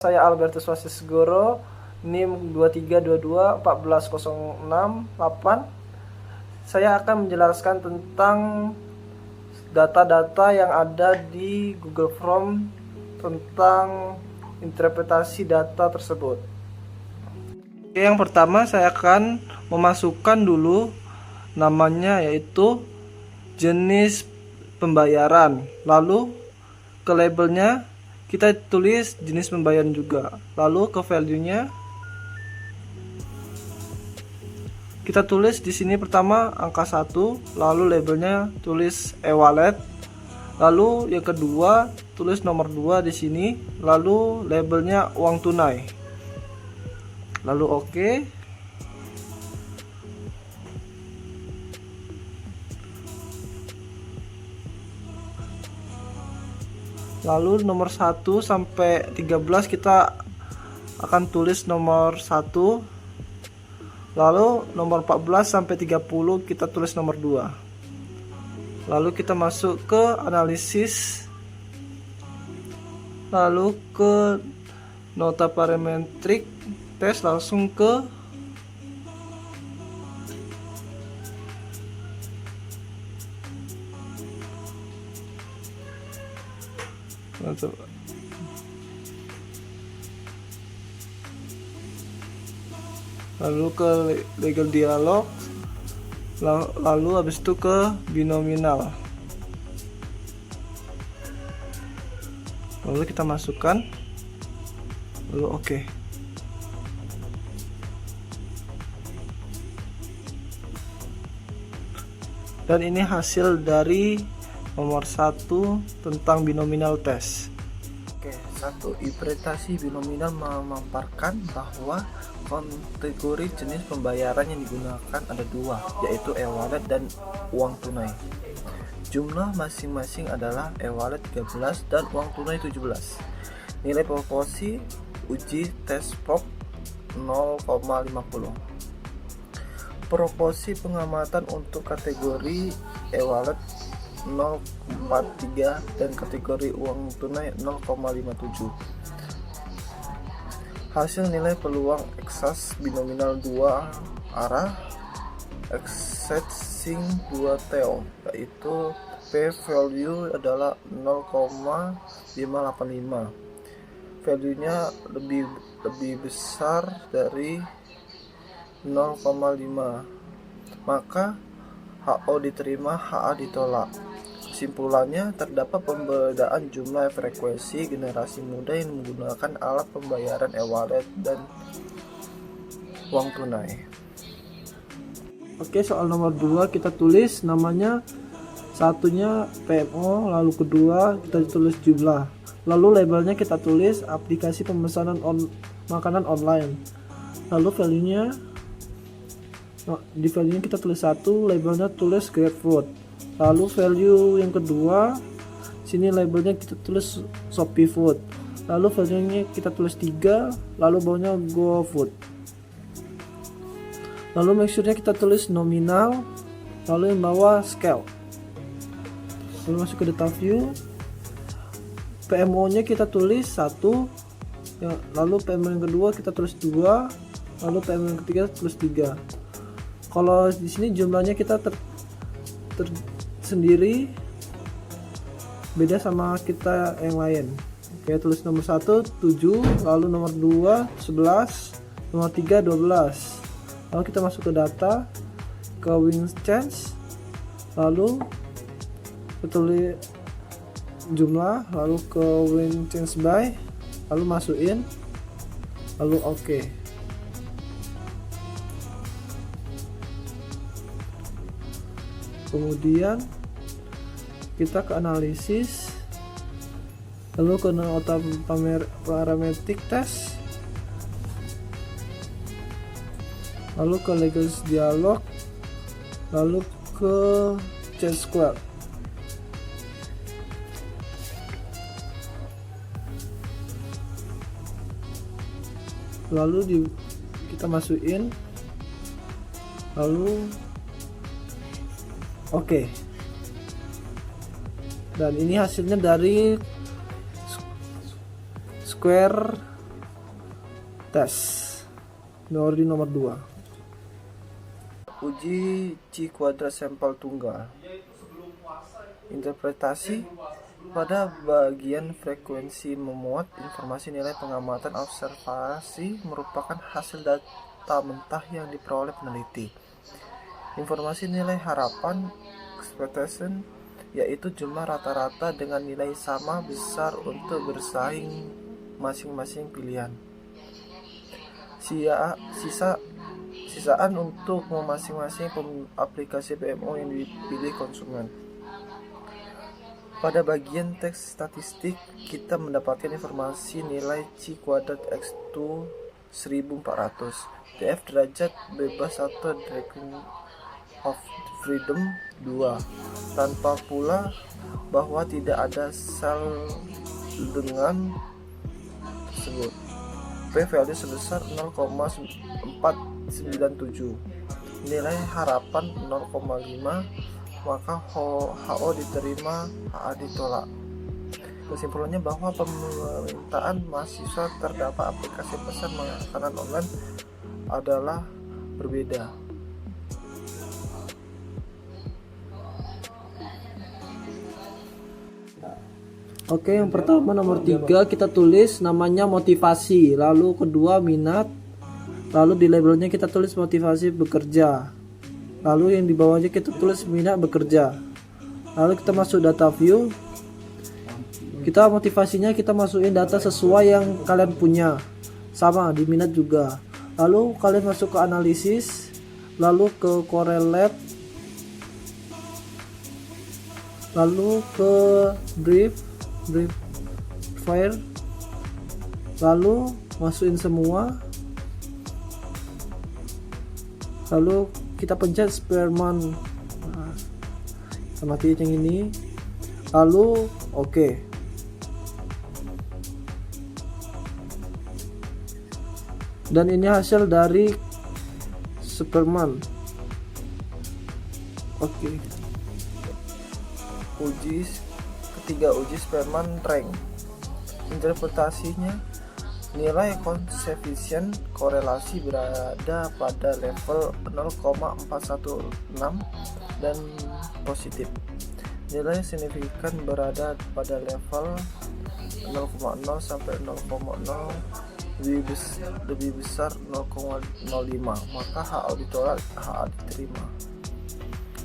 Saya Albertus Wasisgoro, NIM 2322140688. Saya akan menjelaskan tentang data-data yang ada di Google Form tentang interpretasi data tersebut. Oke, yang pertama saya akan memasukkan dulu namanya, yaitu jenis pembayaran. Lalu ke labelnya kita tulis jenis pembayaran juga. Lalu ke value-nya kita tulis di sini pertama angka 1, lalu labelnya tulis e-wallet. Lalu yang kedua tulis nomor 2 di sini, lalu labelnya uang tunai. Lalu oke. Lalu nomor 1 sampai 13 kita akan tulis nomor 1. Lalu nomor 14 sampai 30 kita tulis nomor 2. Lalu kita masuk ke analisis. Lalu ke nota parametrik tes, langsung ke lalu ke legal dialog, lalu habis itu ke binominal, lalu kita masukkan, lalu oke. Dan ini hasil dari nomor 1 tentang binominal test. Oke, 1. Interpretasi binominal memaparkan bahwa kategori jenis pembayaran yang digunakan ada 2, yaitu e-wallet dan uang tunai. Jumlah masing-masing adalah e-wallet 13 dan uang tunai 17. Nilai proporsi uji tes prop 0,50. Proporsi pengamatan untuk kategori e-wallet 0,43 dan kategori uang tunai 0,57. Hasil nilai peluang eksas binominal 2 arah accessing 2 TO, yaitu P value adalah 0,585. Value nya lebih besar dari 0,5, maka HO diterima, HA ditolak. Kesimpulannya, terdapat pembedaan jumlah frekuensi generasi muda yang menggunakan alat pembayaran e-wallet dan uang tunai. Oke, soal nomor 2 kita tulis namanya, satunya PMO, lalu kedua kita tulis jumlah, lalu labelnya kita tulis aplikasi pemesanan makanan online, lalu value-nya, di value-nya kita tulis 1, labelnya tulis GrabFood. Lalu value yang kedua, sini labelnya kita tulis Shopee Food. Lalu value-nya kita tulis 3, lalu bawahnya GoFood. Lalu make-nya kita tulis nominal, lalu yang bawah scale. Lalu masuk ke data view. PMO-nya kita tulis 1, lalu PMO yang kedua kita tulis 2, lalu PMO yang ketiga tulis 3. Kalau di sini jumlahnya kita sendiri beda sama kita yang lain. Oke, tulis nomor 1 7, lalu nomor 2 11, nomor 3 12. Lalu kita masuk ke data, ke win change, lalu kita tulis jumlah, lalu ke win change by, lalu masukin, lalu oke. Kemudian kita ke analisis, lalu ke nota parametrik test, lalu ke legal dialog, lalu ke change square. Lalu kita masukin, lalu oke. Dan ini hasilnya dari square Tes teori nomor 2. Uji C kuadrat sampel tunggal. Interpretasi pada bagian frekuensi memuat informasi nilai pengamatan observasi merupakan hasil data mentah yang diperoleh peneliti. Informasi nilai harapan expectation yaitu jumlah rata-rata dengan nilai sama besar untuk bersaing masing-masing pilihan. Sisaan untuk masing-masing aplikasi PMO yang dipilih konsumen. Pada bagian teks statistik, kita mendapatkan informasi nilai C kuadrat X2 1400, DF derajat bebas atau degree of freedom 2, tanpa pula bahwa tidak ada sel dengan tersebut. P-value sebesar 0,497, nilai harapan 0,5, maka HO diterima, HA ditolak. Kesimpulannya bahwa permintaan mahasiswa terdapat aplikasi pesan makanan online adalah berbeda. Oke, yang pertama nomor 3 kita tulis namanya motivasi, lalu kedua minat, lalu di labelnya kita tulis motivasi bekerja, lalu yang di bawahnya kita tulis minat bekerja. Lalu kita masuk data view, kita motivasinya kita masukin data sesuai yang kalian punya, sama di minat juga. Lalu kalian masuk ke analisis, lalu ke correlate, lalu ke brief fire, lalu masukin semua, lalu kita pencet Spearman. Nah, kita matiin yang ini, lalu oke. Dan ini hasil dari Spearman. Oke. Ketiga, uji Spearman rank. Interpretasinya, nilai koefisien korelasi berada pada level 0,416 dan positif. Nilai signifikan berada pada level 0,0 sampai 0,0, lebih besar 0,05, maka HO ditolak, HA diterima.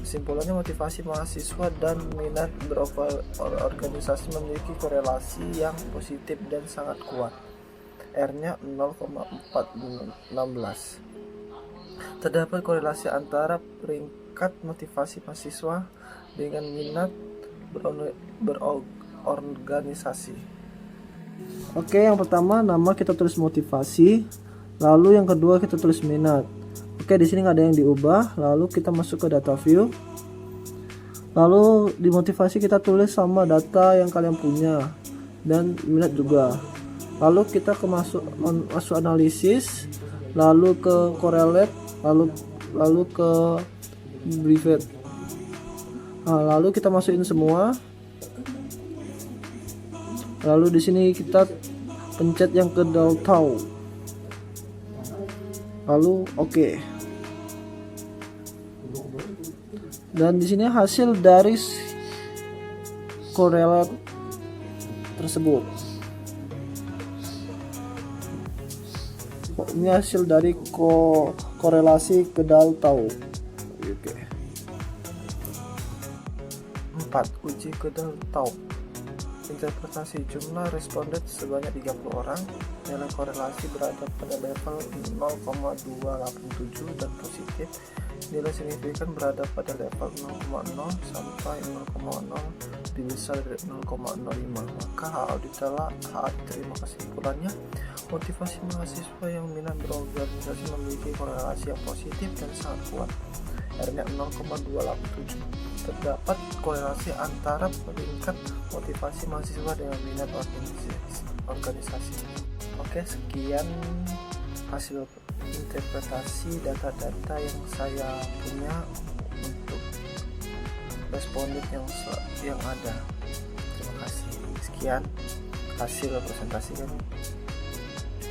Kesimpulannya, motivasi mahasiswa dan minat berorganisasi memiliki korelasi yang positif dan sangat kuat. R-nya 0,416. Terdapat korelasi antara peringkat motivasi mahasiswa dengan minat berorganisasi. Oke, yang pertama nama kita tulis motivasi, lalu yang kedua kita tulis minat. Oke, di sini nggak ada yang diubah. Lalu kita masuk ke data view. Lalu di motivasi kita tulis sama data yang kalian punya dan minat juga. Lalu kita masuk analisis, lalu ke correlate, lalu ke private. Nah, lalu kita masukin semua. Lalu di sini kita pencet yang ke delta. Lalu oke. Dan di sini hasil dari correlate tersebut. Ini hasil dari korelasi ke delta. Oke. 4. Uji ke delta. Interpretasi, jumlah responden sebanyak 30 orang, nilai korelasi berada pada level 0,287 dan positif, nilai signifikan berada pada level 0,0 sampai 0,0, lebih besar dari 0,05, maka HO ditolak, HA diterima. Kesimpulannya, motivasi mahasiswa yang minat berorganisasi memiliki korelasi yang positif dan sangat kuat. R-nya 0,287. Terdapat korelasi antara peringkat motivasi mahasiswa dengan minat organisasi. Oke, sekian hasil interpretasi data-data yang saya punya untuk responden yang ada. Terima kasih. Sekian hasil presentasi kami.